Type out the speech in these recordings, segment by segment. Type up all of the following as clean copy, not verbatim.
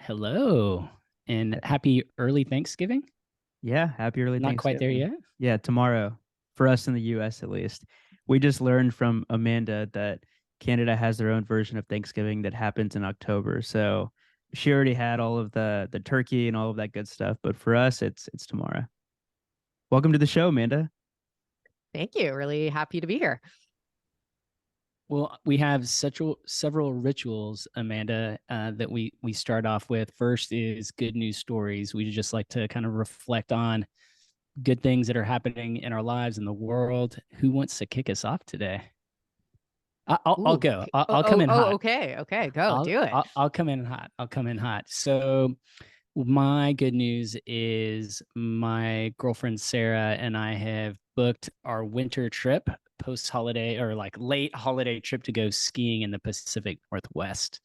Hello and happy early Thanksgiving. Yeah, happy early Not quite there Thanksgiving. yet. Yeah, tomorrow, for us in the US at least. We just learned from Amanda that Canada has their own version of Thanksgiving that happens in October. So she already had all of the turkey and all of that good stuff, but for us it's tomorrow. Welcome to the show, Amanda. Thank you. Really happy to be here. Well, we have several rituals, Amanda, that we start off with. First is good news stories. We just like to kind of reflect on good things that are happening in our lives in the world. Who wants to kick us off today? I'll Ooh. go. Oh, I'll come oh, in oh, hot. okay. Okay. Go do it. I'll come in hot. I'll come in hot. So my good news is my girlfriend Sarah and I have booked our winter trip, post holiday or like late holiday trip to go skiing in the Pacific Northwest.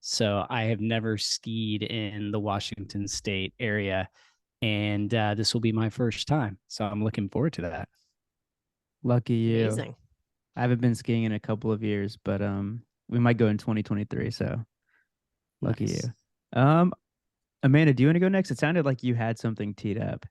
So I have never skied in the Washington State area, and this will be my first time. So I'm looking forward to that. Lucky you. Amazing. I haven't been skiing in a couple of years, but we might go in 2023, so lucky Nice. you. Amanda, do you want to go next? It sounded like you had something teed up.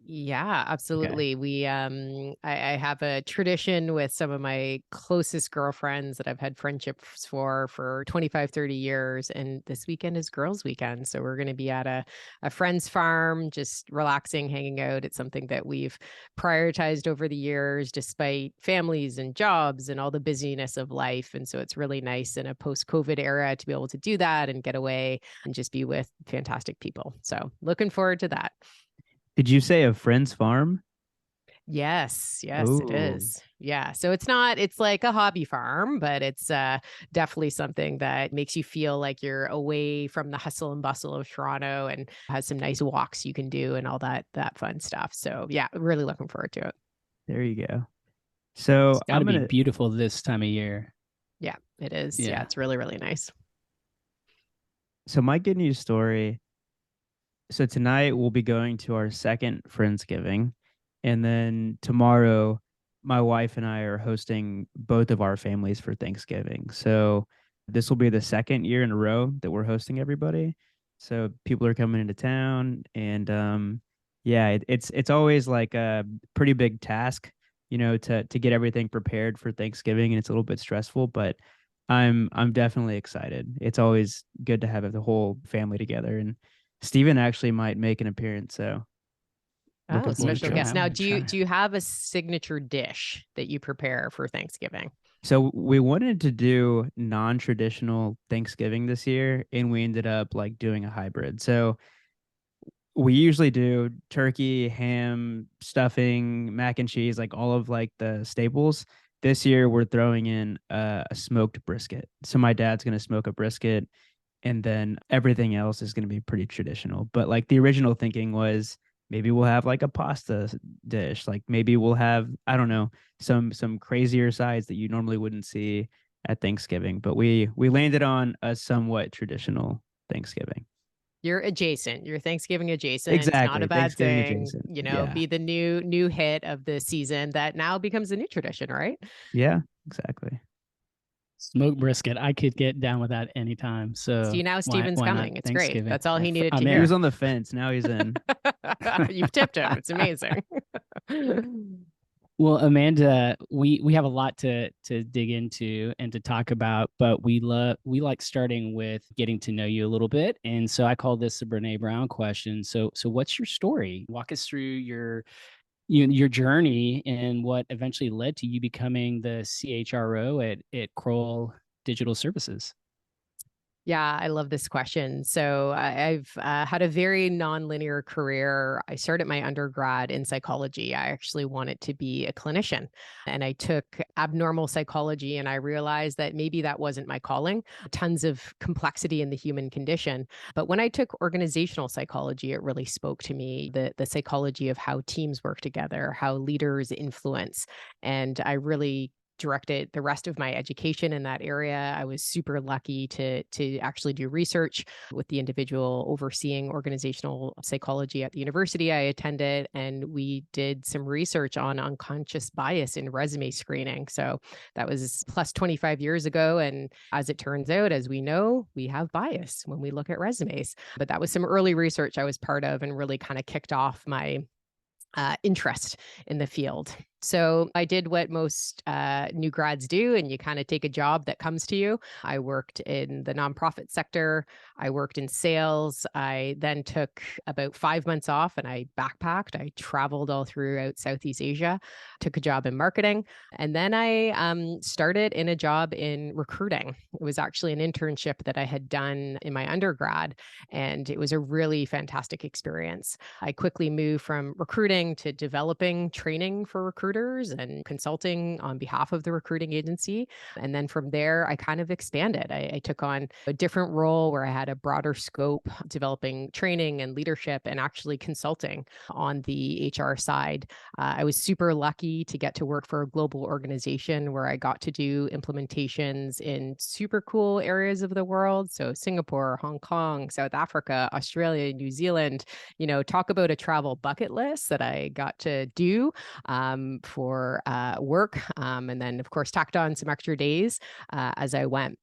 Yeah, Okay. absolutely. I have a tradition with some of my closest girlfriends that I've had friendships for 25, 30 years. And this weekend is girls' weekend. So we're going to be at a friend's farm, just relaxing, hanging out. It's something that we've prioritized over the years, despite families and jobs and all the busyness of life. And so it's really nice in a post-COVID era to be able to do that and get away and just be with fantastic people. So looking forward to that. Did you say a friend's farm? Yes, it Oh, is. Yeah. So it's like a hobby farm, but it's definitely something that makes you feel like you're away from the hustle and bustle of Toronto and has some nice walks you can do and all that fun stuff. So yeah, really looking forward to it. there you go. So It's got to I'm be gonna. beautiful this time of year. Yeah, it is. Yeah, Yeah. it's really, really nice. So my good news story. So tonight we'll be going to our second Friendsgiving, and then tomorrow, my wife and I are hosting both of our families for Thanksgiving. So this will be the second year in a row that we're hosting everybody. So people are coming into town, and yeah, it's always like a pretty big task, to get everything prepared for Thanksgiving, and it's a little bit stressful, but I'm definitely excited. It's always good to have the whole family together, and Steven actually might make an appearance, so Oh, looking I'm forward gonna special to it. guest. try. I'm Now, gonna do you try. do you have a signature dish that you prepare for Thanksgiving? So we wanted to do non-traditional Thanksgiving this year, and we ended up like doing a hybrid. So we usually do turkey, ham, stuffing, mac and cheese, like all of like the staples. This year we're throwing in a smoked brisket. So my dad's gonna smoke a brisket, and then everything else is going to be pretty traditional. But like the original thinking was maybe we'll have like a pasta dish, like maybe we'll have, I don't know, some crazier sides that you normally wouldn't see at Thanksgiving. But we landed on a somewhat traditional Thanksgiving. You're adjacent. You're Thanksgiving adjacent. Not a Exactly, bad Thanksgiving thing. adjacent. Yeah, Be the new hit of the season that now becomes a new tradition, right? yeah, exactly. Smoked brisket. I could get down with that anytime. So See, now why Steven's why not coming. It's great. Thanksgiving? That's all he needed to I'm He was in. hear. on the fence. Now he's in. You've tipped him. It's amazing. Well, Amanda, we have a lot to dig into and to talk about, but we like starting with getting to know you a little bit. And so I call this the Brene Brown question. So what's your story? Walk us through your journey and what eventually led to you becoming the CHRO at Kroll Digital Services. Yeah, I love this question. So I've had a very nonlinear career. I started my undergrad in psychology. I actually wanted to be a clinician, and I took abnormal psychology, and I realized that maybe that wasn't my calling. Tons of complexity in the human condition. But when I took organizational psychology, it really spoke to me, the psychology of how teams work together, how leaders influence. And I really directed the rest of my education in that area. I was super lucky to actually do research with the individual overseeing organizational psychology at the university I attended, and we did some research on unconscious bias in resume screening. So that was plus 25 years ago, and as it turns out, as we know, we have bias when we look at resumes. But that was some early research I was part of and really kind of kicked off my interest in the field. So I did what most new grads do, and you kind of take a job that comes to you. I worked in the nonprofit sector. I worked in sales. I then took about 5 months off and I backpacked. I traveled all throughout Southeast Asia, took a job in marketing. And then I started in a job in recruiting. It was actually an internship that I had done in my undergrad, and it was a really fantastic experience. I quickly moved from recruiting to developing training for recruiters and consulting on behalf of the recruiting agency. And then from there, I kind of expanded. I took on a different role where I had a broader scope, developing training and leadership and actually consulting on the HR side. I was super lucky to get to work for a global organization where I got to do implementations in super cool areas of the world. So Singapore, Hong Kong, South Africa, Australia, New Zealand. Talk about a travel bucket list that I got to do for work. And then, of course, tacked on some extra days as I went.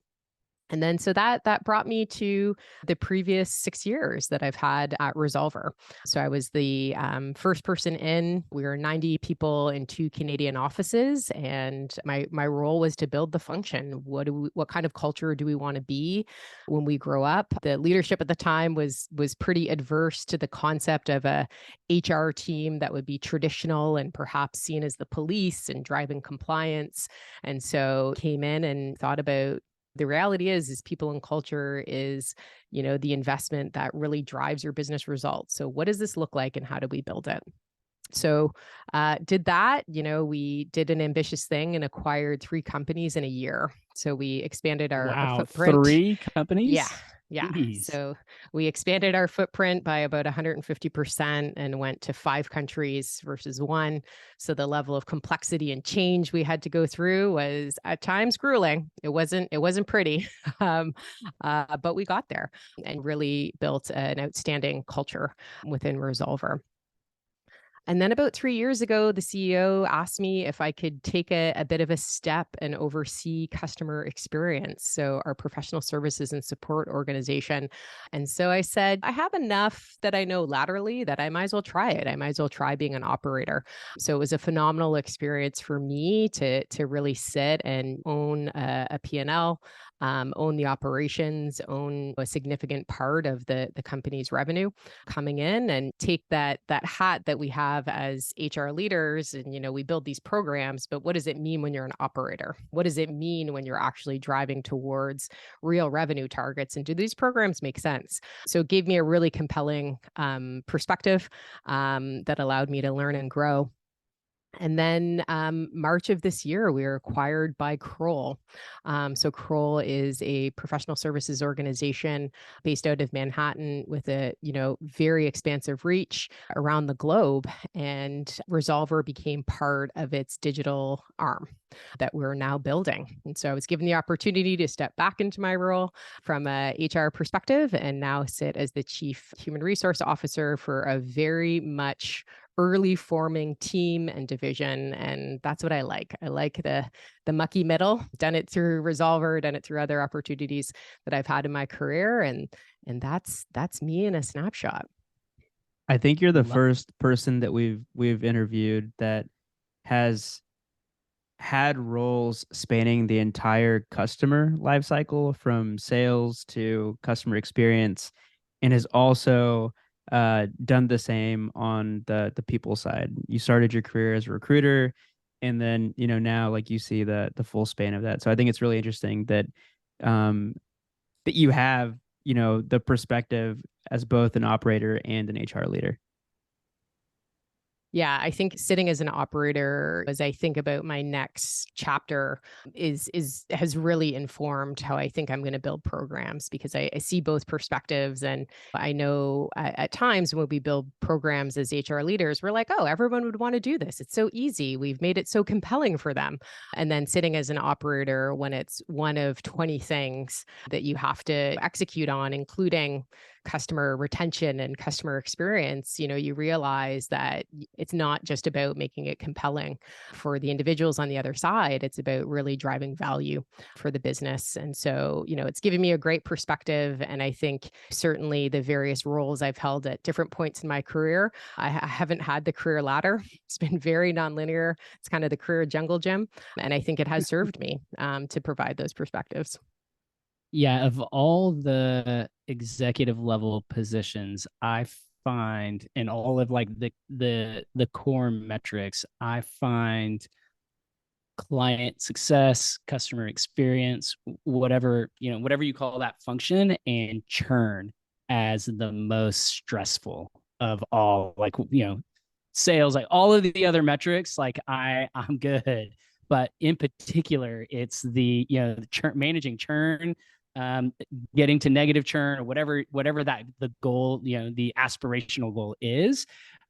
And then so that brought me to the previous 6 years that I've had at Resolver. So I was the first person in. We were 90 people in 2 Canadian offices, and my role was to build the function. What kind of culture do we want to be when we grow up? The leadership at the time was pretty adverse to the concept of a HR team that would be traditional and perhaps seen as the police and driving compliance. And so came in and thought about, the reality is people and culture is, the investment that really drives your business results. So what does this look like and how do we build it? So did that, we did an ambitious thing and acquired 3 companies in a year. So we expanded our footprint. 3 companies? Yeah. Jeez. So we expanded our footprint by about 150% and went to 5 countries versus 1. So the level of complexity and change we had to go through was at times grueling. It wasn't pretty, but we got there and really built an outstanding culture within Resolver. And then about 3 years ago, the CEO asked me if I could take a bit of a step and oversee customer experience, so our professional services and support organization. And so I said, I have enough that I know laterally that I might as well try it. I might as well try being an operator. So it was a phenomenal experience for me to really sit and own a P&L, own the operations, own a significant part of the company's revenue coming in, and take that hat that we have as HR leaders. And, we build these programs, but what does it mean when you're an operator? What does it mean when you're actually driving towards real revenue targets? And do these programs make sense? So it gave me a really compelling perspective that allowed me to learn and grow. And then March of this year, we were acquired by Kroll. So Kroll is a professional services organization based out of Manhattan with a very expansive reach around the globe. And Resolver became part of its digital arm that we're now building. And so I was given the opportunity to step back into my role from a HR perspective and now sit as the Chief Human Resource Officer for a very much early forming team and division. And that's what I like. I like the mucky middle. Done it through Resolver, done it through other opportunities that I've had in my career. And that's me in a snapshot. I think you're the first person that we've interviewed that has had roles spanning the entire customer lifecycle, from sales to customer experience, and has also done the same on the people side. You started your career as a recruiter, and then now like you see the full span of that. So I think it's really interesting that that you have the perspective as both an operator and an HR leader. Yeah, I think sitting as an operator, as I think about my next chapter, has really informed how I think I'm going to build programs, because I see both perspectives. And I know at times when we build programs as HR leaders, we're like, oh, everyone would want to do this. It's so easy. We've made it so compelling for them. And then sitting as an operator, when it's one of 20 things that you have to execute on, including customer retention and customer experience, you realize that it's not just about making it compelling for the individuals on the other side. It's about really driving value for the business. And so, it's given me a great perspective. And I think certainly the various roles I've held at different points in my career, I haven't had the career ladder. It's been very nonlinear. It's kind of the career jungle gym. And I think it has served me to provide those perspectives. Yeah, of all the executive level positions, I find in all of like the core metrics, I find client success, customer experience, whatever, whatever you call that function, and churn as the most stressful of all. Like, sales, like all of the other metrics, like I'm good. But in particular, it's the, the churn, managing churn, getting to negative churn, or whatever that the goal, the aspirational goal is.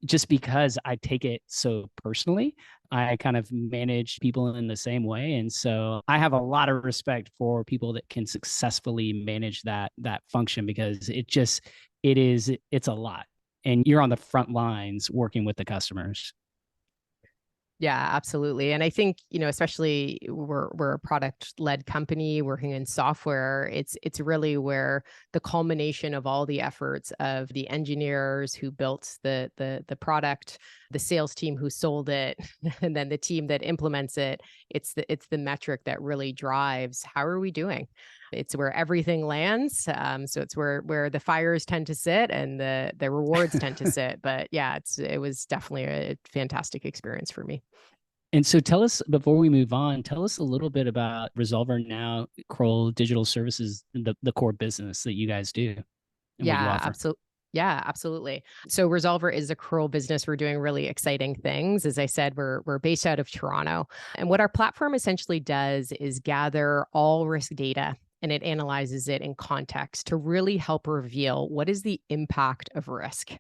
Just because I take it so personally, I kind of manage people in the same way. And so I have a lot of respect for people that can successfully manage that function, because it's a lot. And you're on the front lines working with the customers. Yeah, absolutely. And I think, especially we're a product-led company working in software. It's really where the culmination of all the efforts of the engineers who built the product, the sales team who sold it, and then the team that implements it. It's the metric that really drives how are we doing. It's where everything lands. So it's where the fires tend to sit and the rewards tend to sit. But yeah, it was definitely a fantastic experience for me. And so tell us, before we move on, tell us a little bit about Resolver Now, Kroll Digital Services, the core business that you guys do and what you Yeah, offer. absolutely. Yeah, absolutely. So Resolver is a Kroll business. We're doing really exciting things. As I said, we're based out of Toronto. And what our platform essentially does is gather all risk data, and it analyzes it in context to really help reveal what is the impact of risk.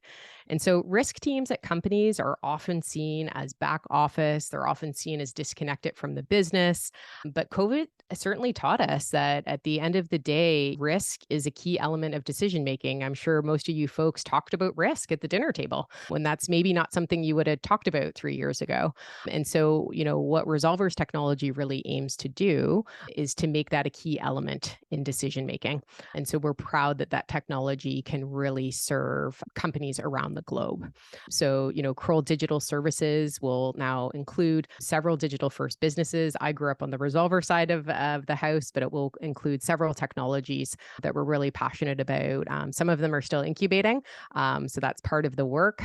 And so risk teams at companies are often seen as back office. They're often seen as disconnected from the business. But COVID certainly taught us that at the end of the day, risk is a key element of decision making. I'm sure most of you folks talked about risk at the dinner table, when that's maybe not something you would have talked about 3 years ago. And so, what Resolver's technology really aims to do is to make that a key element in decision making. And so we're proud that that technology can really serve companies around the globe. So, Kroll Digital Services will now include several digital first businesses. I grew up on the Resolver side of the house, but it will include several technologies that we're really passionate about. Some of them are still incubating. So that's part of the work.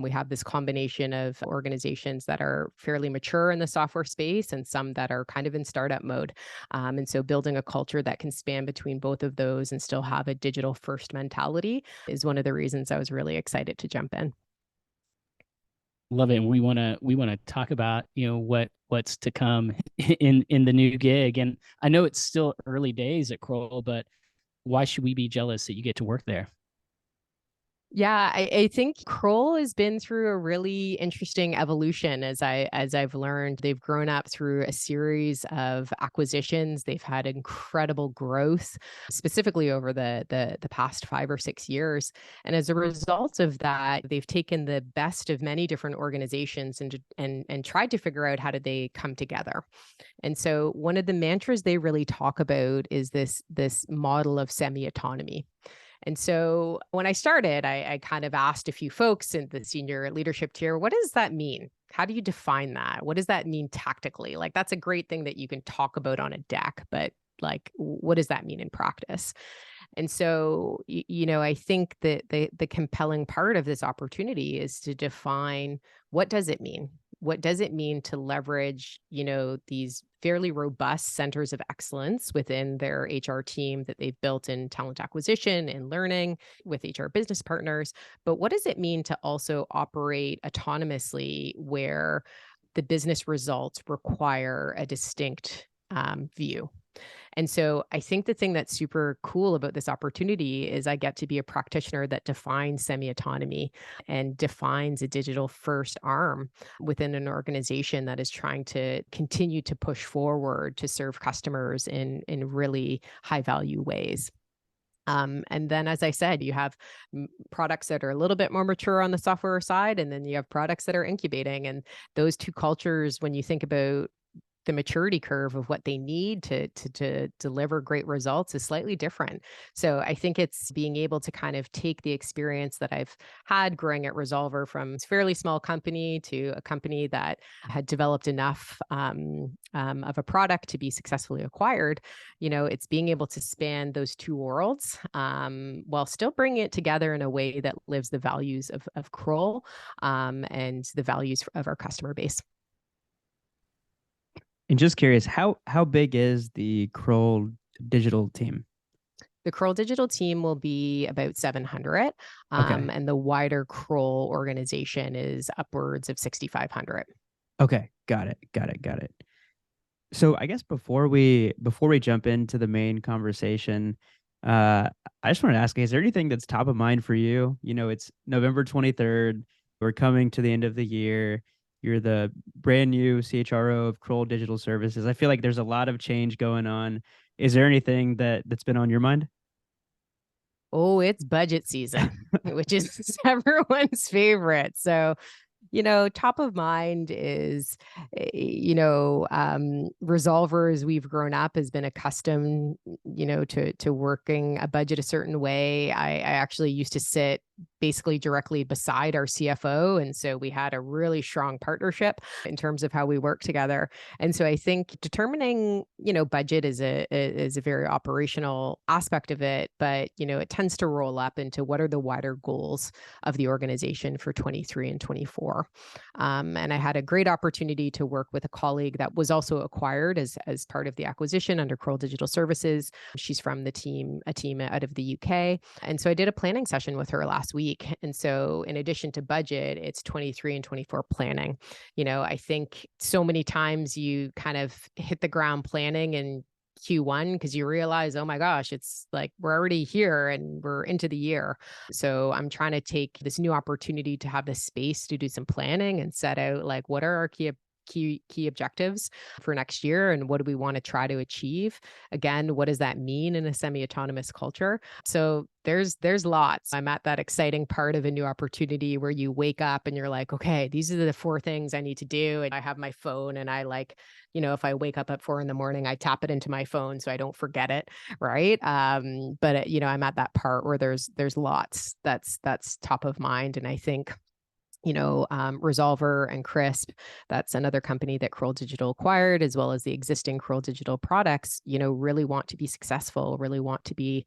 We have this combination of organizations that are fairly mature in the software space and some that are kind of in startup mode. And so building a culture that can span between both of those and still have a digital first mentality is one of the reasons I was really excited to jump in. Love it. And we want to talk about, what's to come in the new gig. And I know it's still early days at Kroll, but why should we be jealous that you get to work there? Yeah, I think Kroll has been through a really interesting evolution. As I've learned, they've grown up through a series of acquisitions. They've had incredible growth, specifically over the past 5 or 6 years. And as a result of that, they've taken the best of many different organizations and tried to figure out how did they come together. And so one of the mantras they really talk about is this model of semi-autonomy. And so when I started, I kind of asked a few folks in the senior leadership tier, what does that mean? How do you define that? What does that mean tactically? Like, that's a great thing that you can talk about on a deck, but like, what does that mean in practice? And so, I think that the compelling part of this opportunity is to define, what does it mean? what does it mean to leverage, these fairly robust centers of excellence within their HR team that they've built in talent acquisition and learning with HR business partners. But what does it mean to also operate autonomously where the business results require a distinct view? And so I think the thing that's super cool about this opportunity is I get to be a practitioner that defines semi-autonomy and defines a digital first arm within an organization that is trying to continue to push forward to serve customers in really high value ways. And then, as I said, you have products that are a little bit more mature on the software side, and then you have products that are incubating. And those two cultures, when you think about the maturity curve of what they need to deliver great results, is slightly different. So I think it's being able to kind of take the experience that I've had growing at Resolver from a fairly small company to a company that had developed enough of a product to be successfully acquired. It's being able to span those two worlds while still bringing it together in a way that lives the values of Kroll and the values of our customer base. And just curious, how big is the Kroll Digital team? The Kroll Digital team will be about 700, Okay. and the wider Kroll organization is upwards of 6,500. Okay, got it. So I guess before we jump into the main conversation, I just wanted to ask, is there anything that's top of mind for you? It's November 23rd. We're coming to the end of the year. You're the brand new CHRO of Kroll Digital Services. I feel like there's a lot of change going on. Is there anything that's been on your mind? Oh, it's budget season, which is everyone's favorite. So, top of mind is, Resolver, as we've grown up, has been accustomed, to working a budget a certain way. I actually used to sit basically directly beside our CFO. And so we had a really strong partnership in terms of how we work together. And so I think determining, budget is a very operational aspect of it, but, it tends to roll up into what are the wider goals of the organization for 23 and 24. And I had a great opportunity to work with a colleague that was also acquired as part of the acquisition under Kroll Digital Services. She's from a team out of the UK. And so I did a planning session with her last week. And so in addition to budget, it's 23 and 24 planning. I think so many times you kind of hit the ground planning in Q1 because you realize, oh my gosh, it's like we're already here and we're into the year. So I'm trying to take this new opportunity to have the space to do some planning and set out like what are our key objectives for next year and what do we want to try to achieve. Again, what does that mean in a semi-autonomous culture? So there's lots. I'm at that exciting part of a new opportunity where you wake up and you're like, okay, these are the 4 things I need to do. And I have my phone and I if I wake up at 4 a.m, I tap it into my phone so I don't forget it. Right. But I'm at that part where there's lots that's top of mind. And I think Resolver and Crisp, that's another company that Kroll Digital acquired, as well as the existing Kroll Digital products, really want to be successful, really want to be,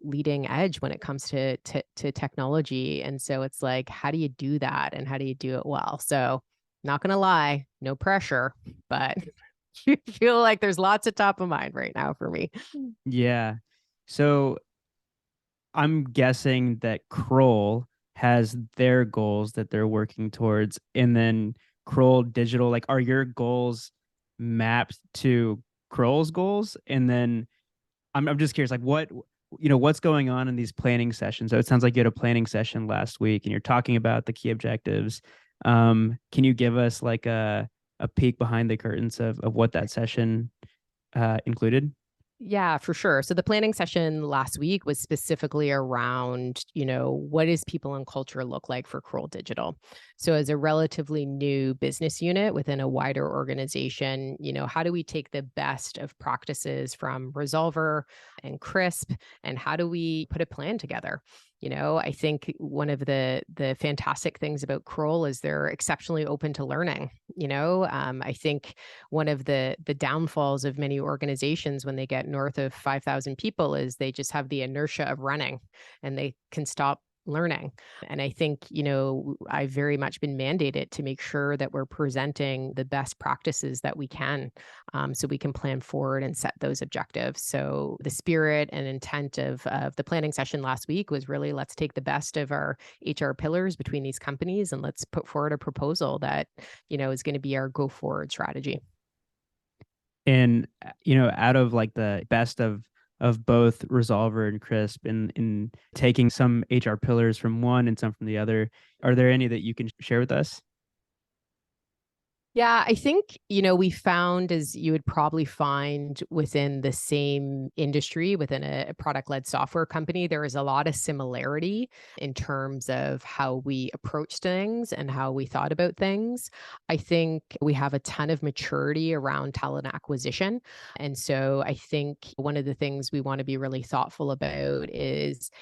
leading edge when it comes to technology. And so it's like, how do you do that? And how do you do it well? So not going to lie, no pressure, but you feel like there's lots of top of mind right now for me. Yeah. So I'm guessing that Kroll has their goals that they're working towards, and then Kroll Digital, like, are your goals mapped to Kroll's goals? And then I'm just curious, like, what's going on in these planning sessions? So it sounds like you had a planning session last week and you're talking about the key objectives. Can you give us like a peek behind the curtains of what that session included? Yeah, for sure. So the planning session last week was specifically around, what does people and culture look like for Kroll Digital? So as a relatively new business unit within a wider organization, how do we take the best of practices from Resolver and Crisp, and how do we put a plan together? I think one of the fantastic things about Kroll is they're exceptionally open to learning. I think one of the downfalls of many organizations when they get north of 5,000 people is they just have the inertia of running and they can stop learning. And I think, I've very much been mandated to make sure that we're presenting the best practices that we can, so we can plan forward and set those objectives. So the spirit and intent of the planning session last week was really, let's take the best of our HR pillars between these companies and let's put forward a proposal that, is going to be our go forward strategy. And out of like the best of both Resolver and Crisp, in taking some HR pillars from one and some from the other, are there any that you can share with us? Yeah, I think, we found, as you would probably find within the same industry, within a product-led software company, there is a lot of similarity in terms of how we approach things and how we thought about things. I think we have a ton of maturity around talent acquisition. And so I think one of the things we want to be really thoughtful about is,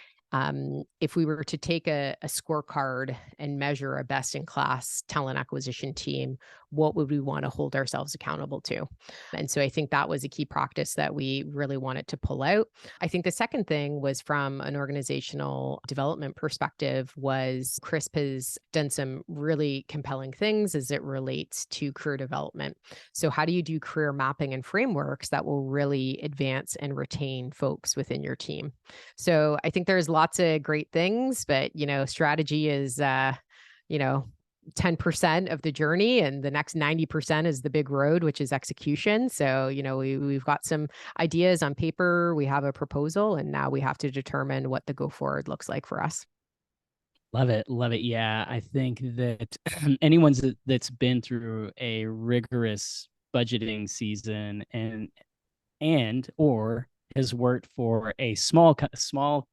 if we were to take a scorecard and measure a best in class talent acquisition team, what would we want to hold ourselves accountable to? And so I think that was a key practice that we really wanted to pull out. I think the second thing was, from an organizational development perspective, was Crisp has done some really compelling things as it relates to career development. So how do you do career mapping and frameworks that will really advance and retain folks within your team? So I think there's lots of great things, but strategy is 10% of the journey, and the next 90% is the big road, which is execution. So, we've got some ideas on paper, we have a proposal, and now we have to determine what the go forward looks like for us. Love it. Love it. Yeah. I think that anyone that's been through a rigorous budgeting season and or has worked for a smaller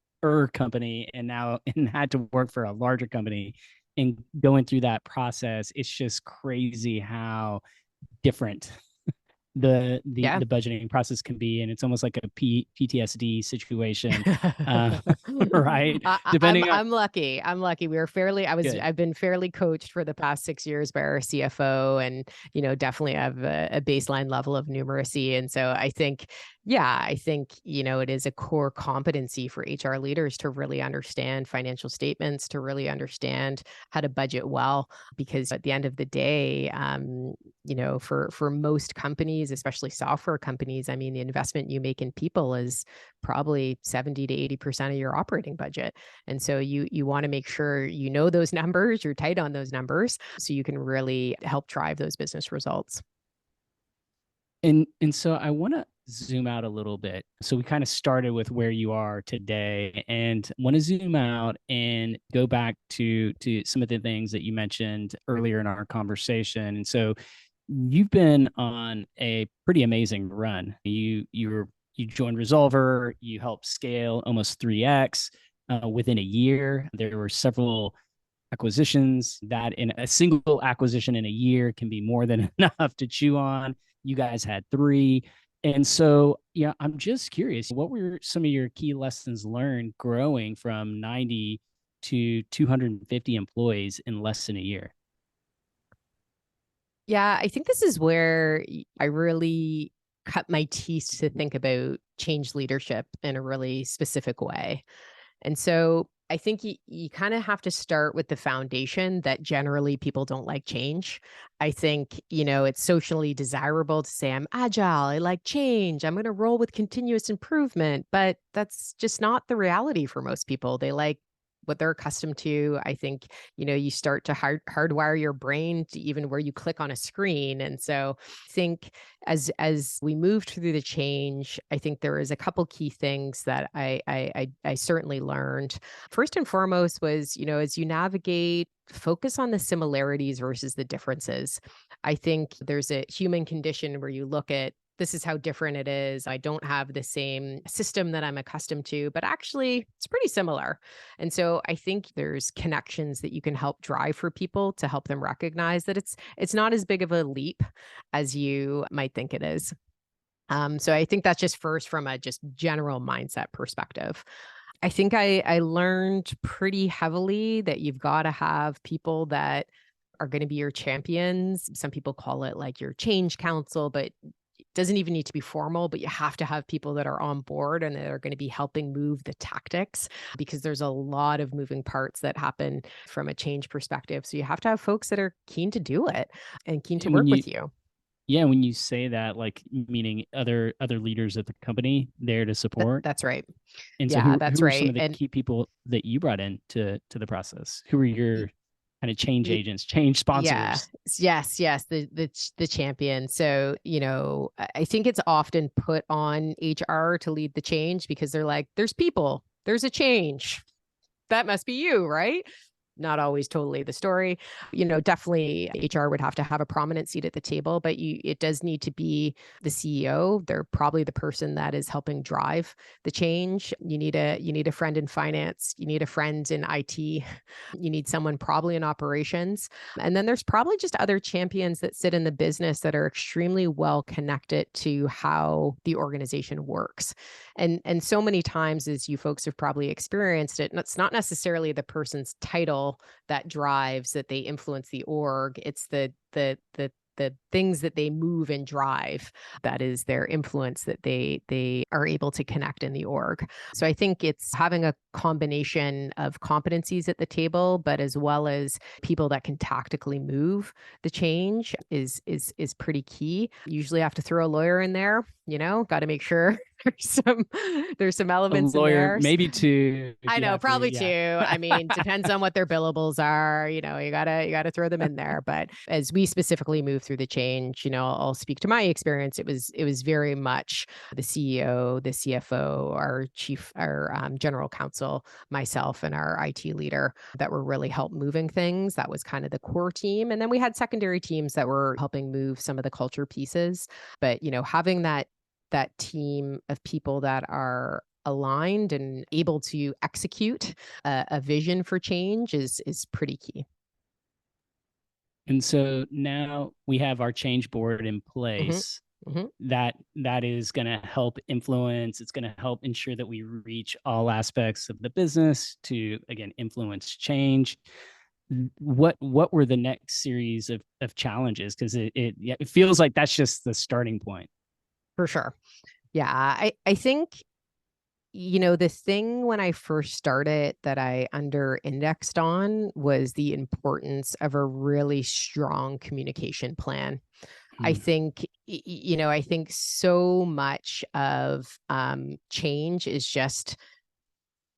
company and now and had to work for a larger company, and going through that process, it's just crazy how different the Yeah. budgeting process can be, and it's almost like a PTSD situation, right? Depending on I'm lucky. We were fairly. good. I've been fairly coached for the past 6 years by our CFO, and definitely have a baseline level of numeracy. And so I think, it is a core competency for HR leaders to really understand financial statements, to really understand how to budget well, because at the end of the day, for most companies, especially software companies, I mean, the investment you make in people is probably 70 to 80% of your operating budget. And so you want to make sure those numbers, you're tight on those numbers, so you can really help drive those business results. And so I want to zoom out a little bit. So we kind of started with where you are today, and want to zoom out and go back to some of the things that you mentioned earlier in our conversation. And so you've been on a pretty amazing run. You joined Resolver, you helped scale almost 3x within a year. There were several acquisitions that, in a single acquisition in a year, can be more than enough to chew on. You guys had 3. And so, I'm just curious, what were some of your key lessons learned growing from 90 to 250 employees in less than a year? Yeah, I think this is where I really cut my teeth to think about change leadership in a really specific way. And so I think you kind of have to start with the foundation that generally people don't like change. I think, it's socially desirable to say, I'm agile, I like change, I'm going to roll with continuous improvement. But that's just not the reality for most people. They like what they're accustomed to. I think, you start to hardwire your brain to even where you click on a screen. And so I think as we moved through the change, I think there is a couple key things that I certainly learned. First and foremost was, as you navigate, focus on the similarities versus the differences. I think there's a human condition where you look at, this is how different it is. I don't have the same system that I'm accustomed to, but actually it's pretty similar. And so I think there's connections that you can help drive for people to help them recognize that it's not as big of a leap as you might think it is. So I think that's just first from a just general mindset perspective. I think I learned pretty heavily that you've got to have people that are going to be your champions. Some people call it like your change council, but doesn't even need to be formal, but you have to have people that are on board and that are going to be helping move the tactics, because there's a lot of moving parts that happen from a change perspective. So you have to have folks that are keen to do it and keen to And when work you, with you. yeah, when you say that, like meaning other leaders of the company there to support. That's right. And so Yeah, who that's were some right. of the And key people that you brought in to the process? Who were your kind of change y- agents, change yeah, sponsors? yes, the champion. So, I think it's often put on HR to lead the change because they're like, there's people, there's a change. That must be you, right? Not always totally the story. Definitely HR would have to have a prominent seat at the table, but it does need to be the CEO. They're probably the person that is helping drive the change. You need a friend in finance, you need a friend in IT, you need someone probably in operations. And then there's probably just other champions that sit in the business that are extremely well connected to how the organization works. And so many times, as you folks have probably experienced it, it's not necessarily the person's title that drives that they influence the org. It's the things that they move and drive that is their influence, that they are able to connect in the org. So I think it's having a combination of competencies at the table, but as well as people that can tactically move the change is pretty key. You usually have to throw a lawyer in there, got to make sure there's some A elements in lawyer, there. maybe two, if I you know, have to. probably two. Yeah. I mean, depends on what their billables are. You gotta throw them in there. But as we specifically move through the change, I'll speak to my experience. It was very much the CEO, the CFO, our general counsel, myself, and our IT leader that were really help moving things. That was kind of the core team, and then we had secondary teams that were helping move some of the culture pieces. But having that team of people that are aligned and able to execute a vision for change is pretty key. And so now we have our change board in place. Mm-hmm. That is going to help influence. It's going to help ensure that we reach all aspects of the business to, again, influence change. What were the next series of challenges? Because it feels like that's just the starting point. For sure. Yeah, I think the thing when I first started that I under indexed on was the importance of a really strong communication plan. I think, I think so much of change is just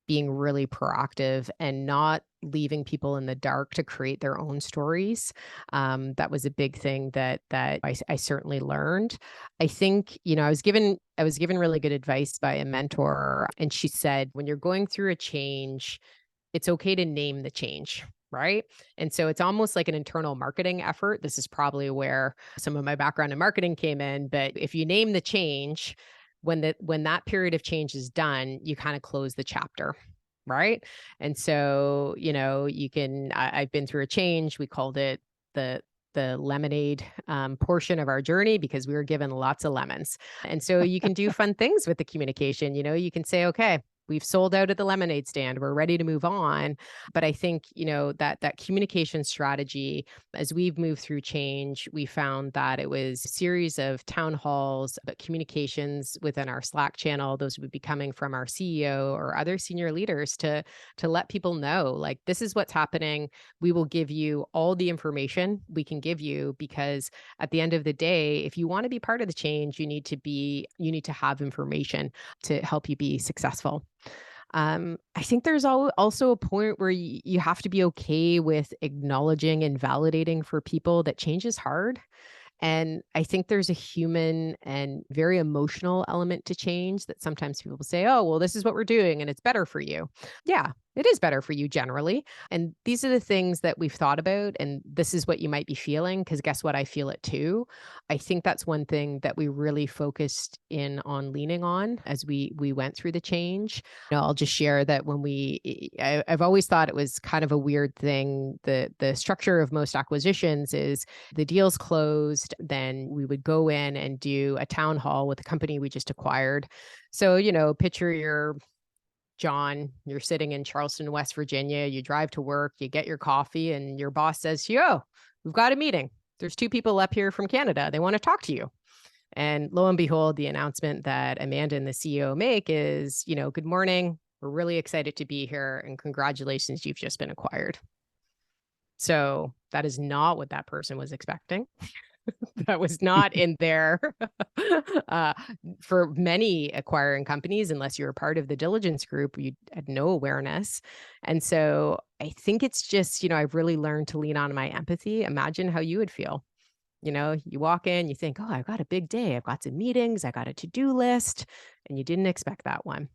being really proactive and not leaving people in the dark to create their own stories. That was a big thing that I certainly learned. I think, I was given really good advice by a mentor, and she said, when you're going through a change, it's okay to name the change. Right. And so it's almost like an internal marketing effort. This is probably where some of my background in marketing came in. But if you name the change, when that period of change is done, you kind of close the chapter. Right. And so, I've been through a change. We called it the lemonade portion of our journey because we were given lots of lemons. And so you can do fun things with the communication. You can say, okay, we've sold out at the lemonade stand. We're ready to move on. But I think, that communication strategy, as we've moved through change, we found that it was a series of town halls, but communications within our Slack channel. Those would be coming from our CEO or other senior leaders to let people know, like, this is what's happening. We will give you all the information we can give you, because at the end of the day, if you want to be part of the change, you need to have information to help you be successful. I think there's also a point where you have to be okay with acknowledging and validating for people that change is hard. And I think there's a human and very emotional element to change that sometimes people say, oh, well, this is what we're doing and it's better for you. Yeah, it is better for you generally. And these are the things that we've thought about. And this is what you might be feeling, because guess what? I feel it too. I think that's one thing that we really focused in on leaning on as we went through the change. I'll just share that when I've always thought it was kind of a weird thing. The structure of most acquisitions is the deal's closed, then we would go in and do a town hall with the company we just acquired. So, picture your John, you're sitting in Charleston, West Virginia, you drive to work, you get your coffee, and your boss says to you, oh, we've got a meeting. There's two people up here from Canada. They want to talk to you. And lo and behold, the announcement that Amanda and the CEO make is, good morning. We're really excited to be here and congratulations, you've just been acquired. So that is not what that person was expecting. That was not in there for many acquiring companies, unless you're a part of the diligence group, you had no awareness. And so I think it's just, I've really learned to lean on my empathy. Imagine how you would feel. You walk in, you think, oh, I've got a big day. I've got some meetings. I got a to-do list, and you didn't expect that one.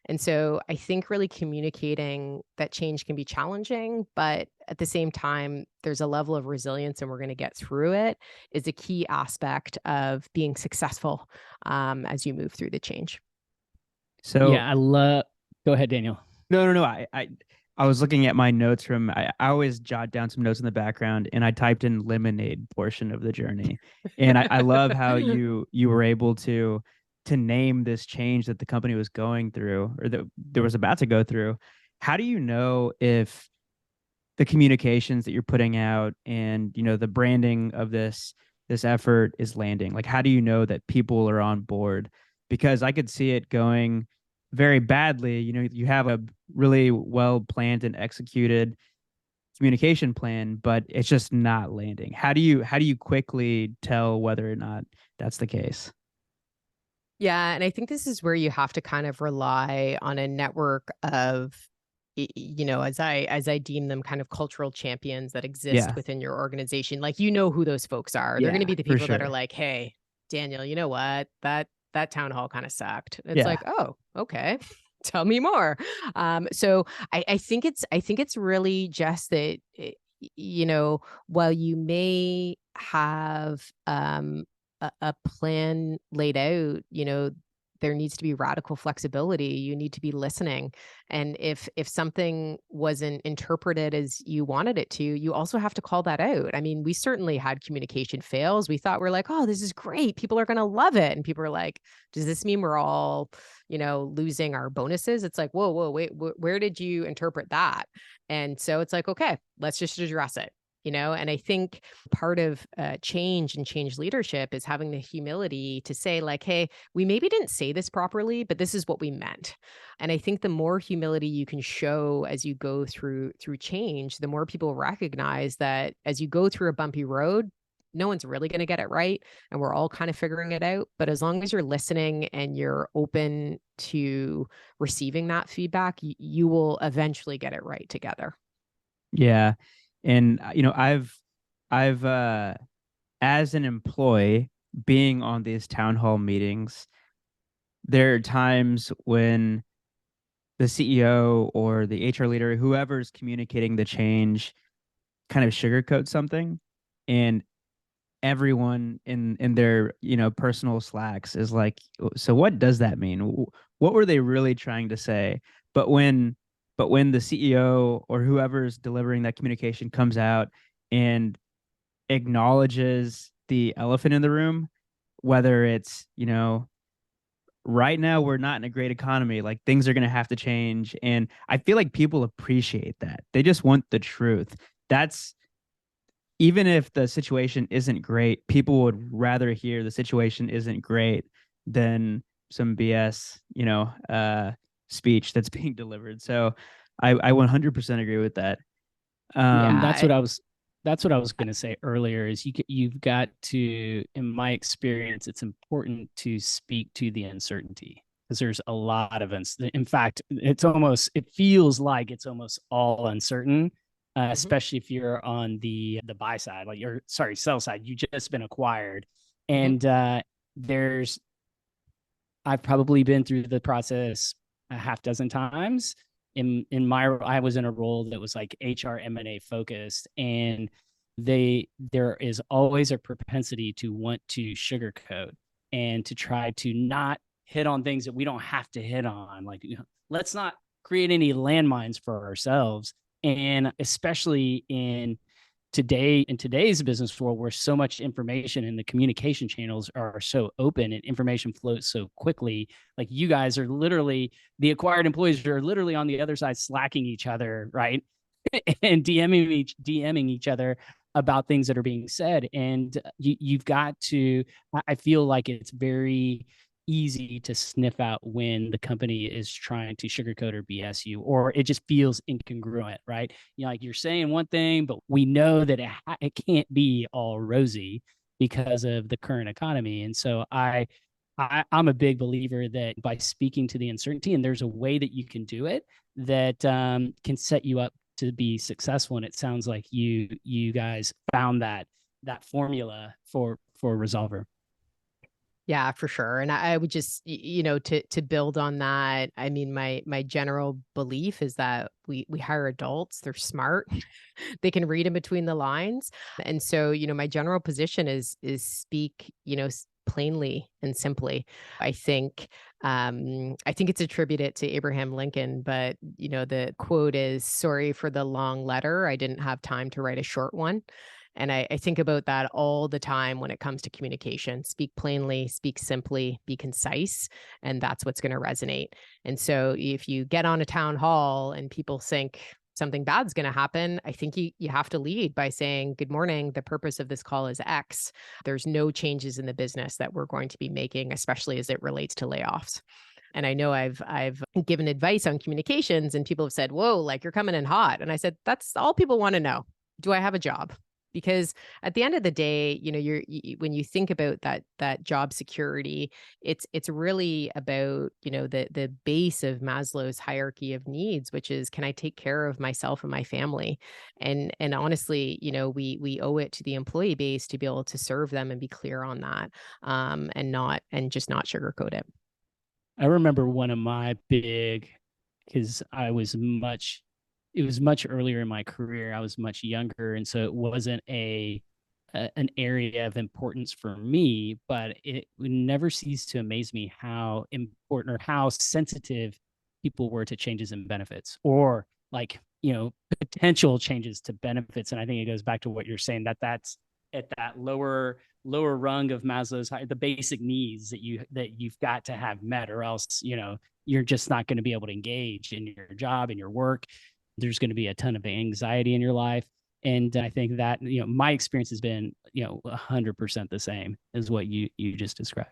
And so I think really communicating that change can be challenging, but at the same time, there's a level of resilience and we're going to get through it is a key aspect of being successful as you move through the change. So Yeah, go ahead, Daniel. No. I was looking at my notes from I always jot down some notes in the background and I typed in lemonade portion of the journey. And I love how you were able to name this change that the company was going through or that there was about to go through. How do you know if the communications that you're putting out and the branding of this effort is landing? Like, how do you know that people are on board? Because I could see it going very badly. You have a really well planned and executed communication plan, but it's just not landing. How do you quickly tell whether or not that's the case? Yeah, and I think this is where you have to kind of rely on a network of as I deem them, kind of cultural champions that exist Yeah. within your organization. Like, who those folks are. They're going to be the people that are like, hey, Daniel, you know what? That town hall kind of sucked. It's like, oh, okay. Tell me more. So I think it's really just that, while you may have a plan laid out, there needs to be radical flexibility. You need to be listening. And if something wasn't interpreted as you wanted it to, you also have to call that out. I mean, we certainly had communication fails. We thought we're like, oh, this is great. People are going to love it. And people are like, does this mean we're all, losing our bonuses? It's like, whoa, wait, where did you interpret that? And so it's like, okay, let's just address it. And I think part of change and change leadership is having the humility to say like, hey, we maybe didn't say this properly, but this is what we meant. And I think the more humility you can show as you go through change, the more people recognize that as you go through a bumpy road, no one's really going to get it right. And we're all kind of figuring it out. But as long as you're listening and you're open to receiving that feedback, you will eventually get it right together. Yeah. And I've as an employee being on these town hall meetings, there are times when the CEO or the HR leader, whoever's communicating the change, kind of sugarcoat something, and everyone in their personal slacks is like, so what does that mean? What were they really trying to say? But when the CEO or whoever's delivering that communication comes out and acknowledges the elephant in the room, whether it's right now we're not in a great economy, like things are going to have to change, and I feel like people appreciate that. They just want the truth. That's Even if the situation isn't great, people would rather hear the situation isn't great than some BS, speech that's being delivered. So I 100% agree with that. And Yeah. that's what I was going to say earlier is you've got to, in my experience, it's important to speak to the uncertainty because there's a lot of in fact, it feels like it's almost all uncertain. Especially if you're on the buy side, sell side, you just been acquired. And I've probably been through the process a half dozen times. I was in a role that was like HR M&A focused, and there is always a propensity to want to sugarcoat and to try to not hit on things that we don't have to hit on. Like, let's not create any landmines for ourselves. And especially in today's business world where so much information and the communication channels are so open and information flows so quickly, like you guys are literally, the acquired employees are literally on the other side slacking each other, right? And DMing each other about things that are being said. And you've got to, I feel like it's very easy to sniff out when the company is trying to sugarcoat or BS you, or it just feels incongruent, right? Like you're saying one thing, but we know that it can't be all rosy because of the current economy. And so I'm a big believer that by speaking to the uncertainty, and there's a way that you can do it that can set you up to be successful. And it sounds like you guys found that formula for Resolver. Yeah, for sure. And I would just, to build on that, I mean, my general belief is that we hire adults, they're smart, they can read in between the lines. And so, my general position is speak, plainly and simply. I think it's attributed to Abraham Lincoln, but the quote is, "Sorry for the long letter. I didn't have time to write a short one." And I think about that all the time when it comes to communication. Speak plainly, speak simply, be concise, and that's what's going to resonate. And so if you get on a town hall and people think something bad's going to happen, I think you have to lead by saying, "Good morning. The purpose of this call is X. There's no changes in the business that we're going to be making, especially as it relates to layoffs." And I know I've given advice on communications and people have said, "Whoa, like you're coming in hot." And I said, that's all people want to know. Do I have a job? Because at the end of the day, when you think about that job security, it's really about, the base of Maslow's hierarchy of needs, which is, can I take care of myself and my family? And honestly, we owe it to the employee base to be able to serve them and be clear on that, and just not sugarcoat it. I remember one of my big, because it was much earlier in my career. I was much younger, and so it wasn't an area of importance for me. But it would never cease to amaze me how important or how sensitive people were to changes in benefits, or like potential changes to benefits. And I think it goes back to what you're saying, that's at that lower rung of Maslow's the basic needs that you've got to have met, or else you're just not going to be able to engage in your job and your work. There's going to be a ton of anxiety in your life. And I think that, my experience has been, 100% the same as what you just described.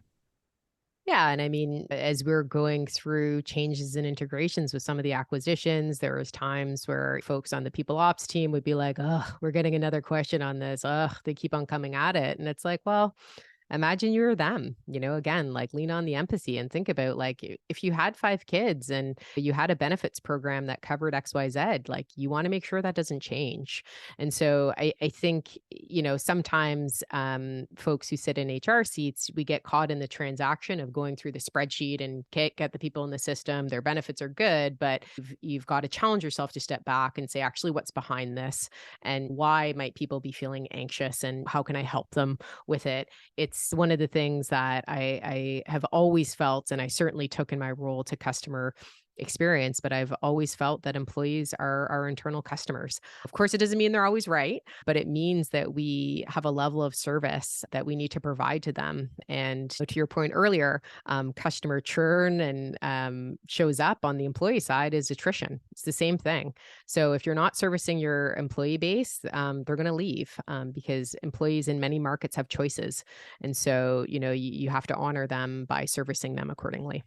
Yeah. And I mean, as we're going through changes and integrations with some of the acquisitions, there was times where folks on the people ops team would be like, "Oh, we're getting another question on this. Oh, they keep on coming at it." And it's like, well, imagine you're them, again, like lean on the empathy and think about, like, if you had 5 kids and you had a benefits program that covered XYZ, like you want to make sure that doesn't change. And so I think, sometimes folks who sit in HR seats, we get caught in the transaction of going through the spreadsheet and get the people in the system, their benefits are good, but you've got to challenge yourself to step back and say, actually, what's behind this? And why might people be feeling anxious? And how can I help them with it? It's one of the things that I have always felt, and I certainly took in my role to customer experience, but I've always felt that employees are our internal customers. Of course, it doesn't mean they're always right, but it means that we have a level of service that we need to provide to them. And to your point earlier, customer churn and shows up on the employee side is attrition. It's the same thing. So if you're not servicing your employee base, they're going to leave, because employees in many markets have choices. And so, you have to honor them by servicing them accordingly.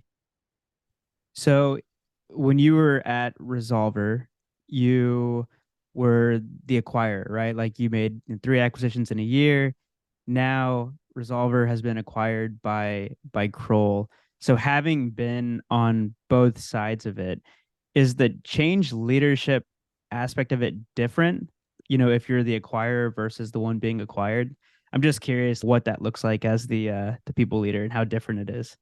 So when you were at Resolver, you were the acquirer, right? Like you made 3 acquisitions in a year. Now Resolver has been acquired by Kroll. So having been on both sides of it, is the change leadership aspect of it different? If you're the acquirer versus the one being acquired? I'm just curious what that looks like as the people leader and how different it is.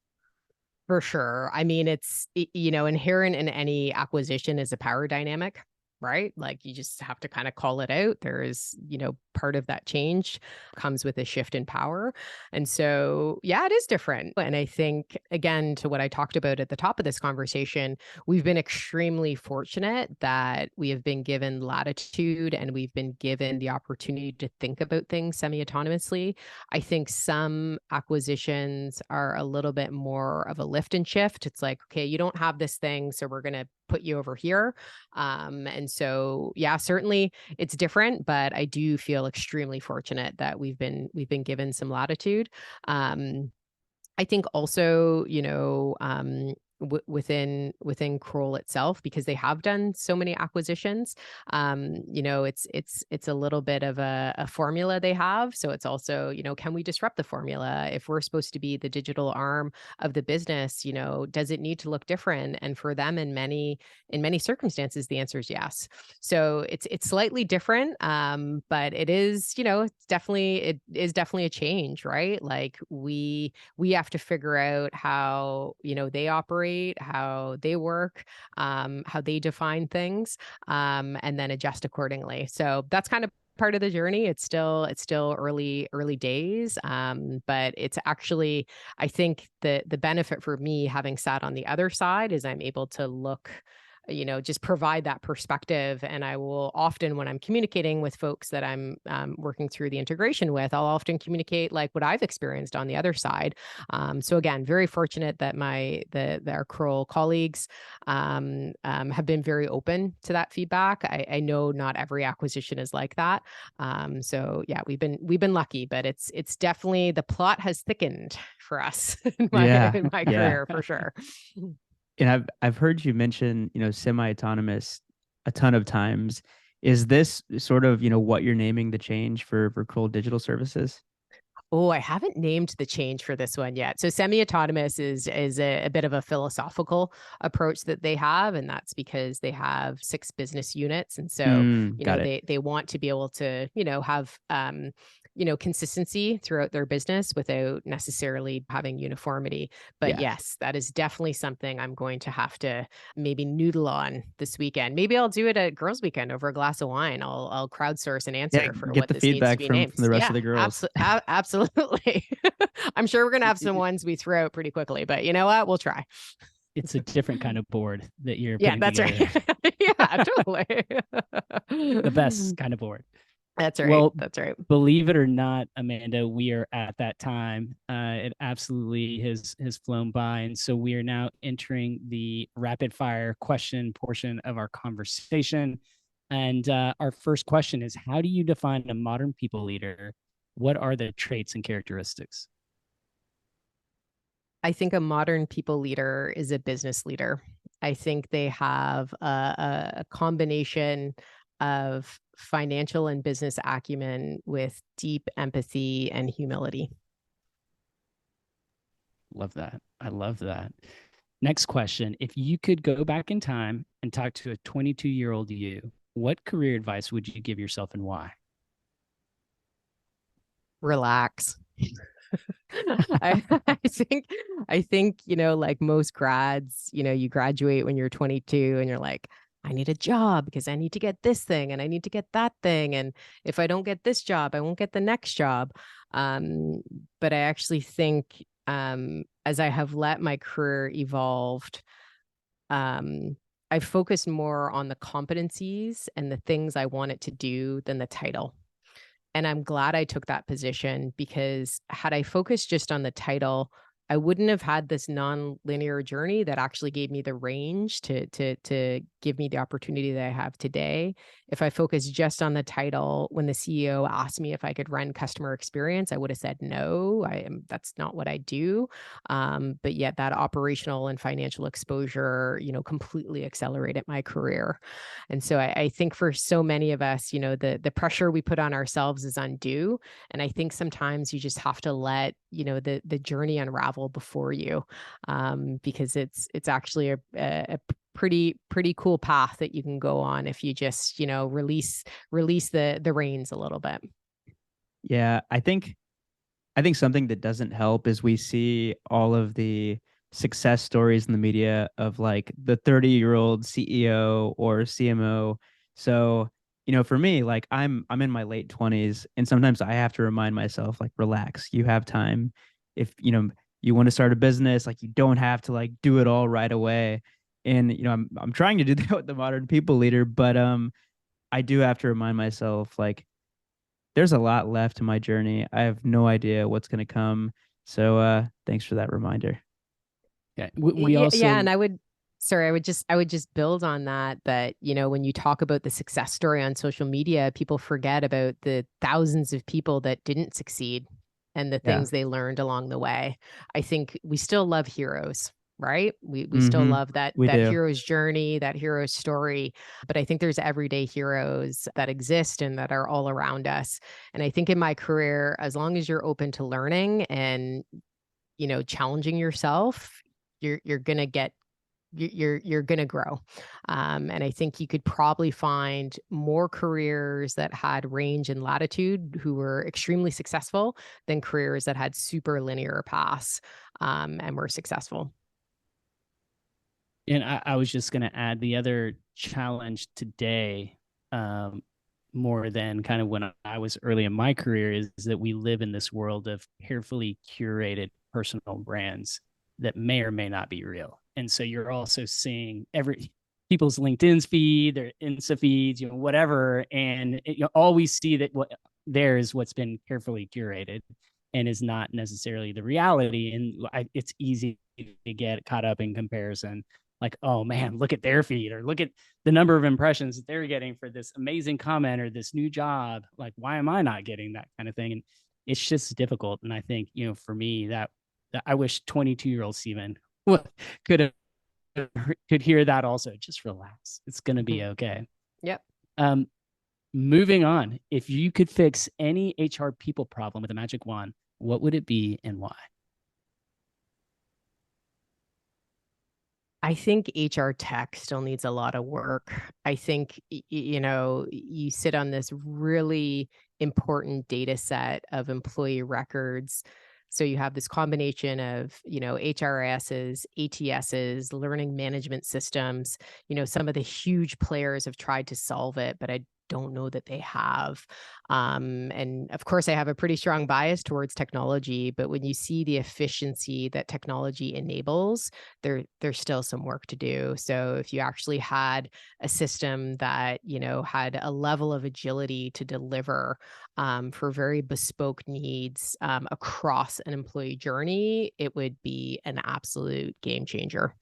For sure. I mean, it's, inherent in any acquisition is a power dynamic, right? Like you just have to kind of call it out. There is, part of that change comes with a shift in power. And so, yeah, it is different. And I think, again, to what I talked about at the top of this conversation, we've been extremely fortunate that we have been given latitude and we've been given the opportunity to think about things semi-autonomously. I think some acquisitions are a little bit more of a lift and shift. It's like, okay, you don't have this thing, so we're going to put you over here. And so, yeah, certainly it's different, but I do feel extremely fortunate that we've been given some latitude. I think also, within Kroll itself, because they have done so many acquisitions, it's a little bit of a formula they have. So it's also, can we disrupt the formula? If we're supposed to be the digital arm of the business, does it need to look different? And for them, in many circumstances, the answer is yes. So it's slightly different, but it is, it is definitely a change, right? Like we have to figure out how, they operate, how they work, how they define things, and then adjust accordingly. So that's kind of part of the journey. It's still early days, but it's actually, I think the benefit for me, having sat on the other side, is I'm able to look, just provide that perspective. And I will often, when I'm communicating with folks that I'm working through the integration with, I'll often communicate like what I've experienced on the other side. So again, very fortunate that our Kroll colleagues have been very open to that feedback. I know not every acquisition is like that. So yeah, we've been lucky, but it's definitely, the plot has thickened for us in my career, for sure. And I've heard you mention, semi-autonomous a ton of times. Is this sort of, what you're naming the change for Kroll Digital Services? Oh, I haven't named the change for this one yet. So semi-autonomous is a bit of a philosophical approach that they have, and that's because they have 6 business units, and so they want to be able to have consistency throughout their business without necessarily having uniformity. But yes, that is definitely something I'm going to have to maybe noodle on this weekend. Maybe I'll do it at girls' weekend over a glass of wine. I'll crowdsource an answer for get what the this needs to feedback be from named. the rest of the girls. Absolutely. I'm sure we're gonna have some ones we throw out pretty quickly, but you know what? We'll try. It's a different kind of board that you're Yeah, putting that's together. right. Yeah, totally. The best kind of board. That's right. Well, that's right. Believe it or not, Amanda, we are at that time. It absolutely has flown by, and so we are now entering the rapid fire question portion of our conversation. And our first question is: how do you define a modern people leader? What are the traits and characteristics? I think a modern people leader is a business leader. I think they have a combination of financial and business acumen with deep empathy and humility. Love that. I love that. Next question. If you could go back in time and talk to a 22-year-old you, what career advice would you give yourself and why? Relax. I think, like most grads, you graduate when you're 22 and you're like, I need a job because I need to get this thing and I need to get that thing. And if I don't get this job, I won't get the next job. But I actually think, as I have let my career evolved, I focused more on the competencies and the things I wanted to do than the title. And I'm glad I took that position, because had I focused just on the title, I wouldn't have had this non-linear journey that actually gave me the range to give me the opportunity that I have today. If I focused just on the title, when the CEO asked me if I could run customer experience, I would have said no. That's not what I do. But yet that operational and financial exposure, completely accelerated my career. And so I think for so many of us, the pressure we put on ourselves is undue. And I think sometimes you just have to let, the journey unravel before you, because it's actually a pretty cool path that you can go on if you just, release the reins a little bit. Yeah, I think something that doesn't help is we see all of the success stories in the media of like the 30-year-old CEO or CMO. So, for me, like I'm in my late 20s, and sometimes I have to remind myself, like, relax, you have time. If, you want to start a business, like, you don't have to like do it all right away. And, I'm trying to do that with the modern people leader, but I do have to remind myself, like, there's a lot left in my journey. I have no idea what's going to come. So thanks for that reminder. Yeah. We also, and I would Sorry, I would just build on that, you know, when you talk about the success story on social media, people forget about the thousands of people that didn't succeed and the Yeah. things they learned along the way. I think we still love heroes, right? We still Mm-hmm. love We that do. hero's journey, that hero's story, but I think there's everyday heroes that exist and that are all around us. And I think in my career, as long as you're open to learning and, you know, challenging yourself, you're gonna get you're going to grow. And I think you could probably find more careers that had range and latitude who were extremely successful than careers that had super linear paths and were successful. And I was just going to add the other challenge today, um, more than kind of when I was early in my career, is that we live in this world of carefully curated personal brands that may or may not be real. And so you're also seeing every people's LinkedIn's feed, their Insta feeds, you know, whatever, and you always see that what there is what's been carefully curated and is not necessarily the reality. And it's easy to get caught up in comparison, like, oh man, look at their feed, or look at the number of impressions that they're getting for this amazing comment or this new job. Like, why am I not getting that kind of thing? And it's just difficult. And I think, you know, for me, that I wish 22-year-old Steven could have could hear that also. Just relax. It's gonna be okay. Yep. Moving on. If you could fix any HR people problem with a magic wand, what would it be and why? I think HR tech still needs a lot of work. I think, you know, you sit on this really important data set of employee records. So you have this combination of, you know, HRSs, ATSs, learning management systems. You know, some of the huge players have tried to solve it, but I don't know that they have. And of course, I have a pretty strong bias towards technology, but when you see the efficiency that technology enables, there's still some work to do. So if you actually had a system that, you know, had a level of agility to deliver for very bespoke needs across an employee journey, it would be an absolute game changer.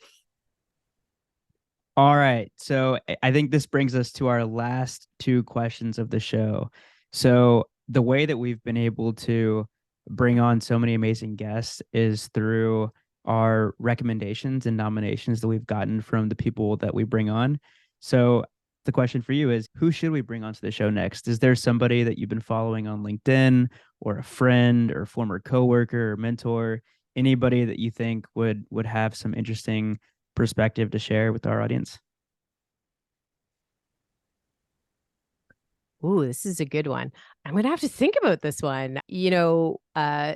All right. So I think this brings us to our last two questions of the show. So the way that we've been able to bring on so many amazing guests is through our recommendations and nominations that we've gotten from the people that we bring on. So the question for you is, who should we bring onto the show next? Is there somebody that you've been following on LinkedIn, or a friend or former coworker or mentor, anybody that you think would have some interesting perspective to share with our audience? Ooh, this is a good one. I'm gonna have to think about this one. You know,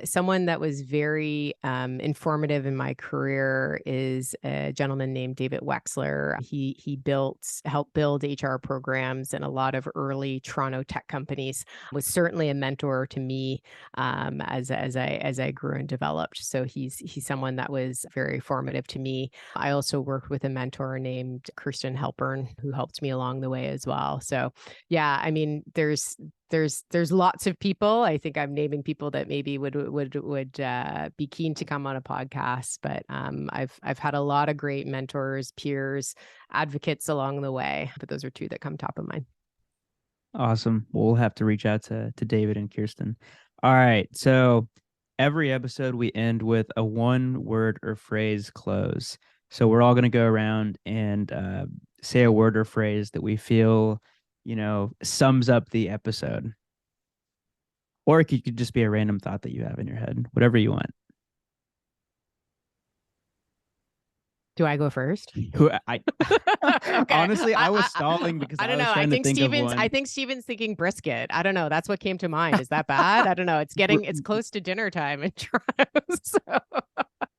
someone that was very informative in my career is a gentleman named David Wexler. He helped build HR programs in a lot of early Toronto tech companies. Was certainly a mentor to me as I grew and developed. So he's someone that was very formative to me. I also worked with a mentor named Kirsten Halpern, who helped me along the way as well. So yeah, I mean, there's lots of people. I think I'm naming people that maybe would be keen to come on a podcast, but I've had a lot of great mentors, peers, advocates along the way. But those are two that come top of mind. Awesome. We'll have to reach out to David and Kirsten. All right. So every episode we end with a one word or phrase close. So we're all going to go around and say a word or phrase that we feel, you know, sums up the episode. Or it could just be a random thought that you have in your head, whatever you want. Do I go first? Who I Okay. honestly, I was stalling because I I don't was know. trying to think of one. I think Steven's thinking brisket. I don't know. That's what came to mind. Is that bad? I don't know. It's close to dinner time in Toronto. So.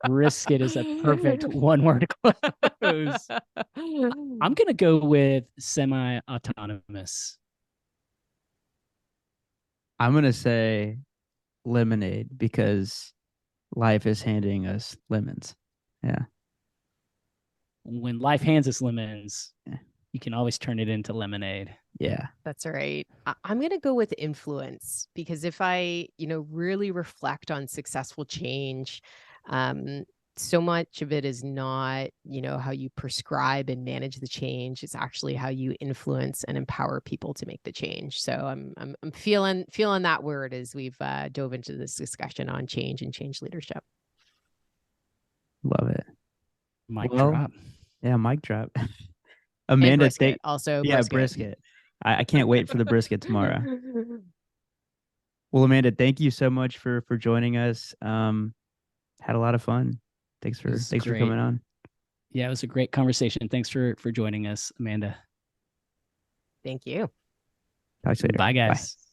Brisket is a perfect one word close. I'm going to go with semi-autonomous. I'm gonna say lemonade because life is handing us lemons. Yeah. When life hands us lemons, Yeah. you can always turn it into lemonade. Yeah. That's right. I'm going to go with influence because if I, you know, really reflect on successful change, so much of it is not, how you prescribe and manage the change. It's actually how you influence and empower people to make the change. So I'm feeling that word as we've dove into this discussion on change and change leadership. Love it. Mic drop. Yeah, mic drop. And Amanda, brisket, also brisket. I can't wait for the brisket tomorrow. Well, Amanda, thank you so much for joining us. Had a lot of fun. Thanks for coming on. Yeah, it was a great conversation. Thanks for joining us, Amanda. Thank you. Talk to you later. Bye, guys. Bye.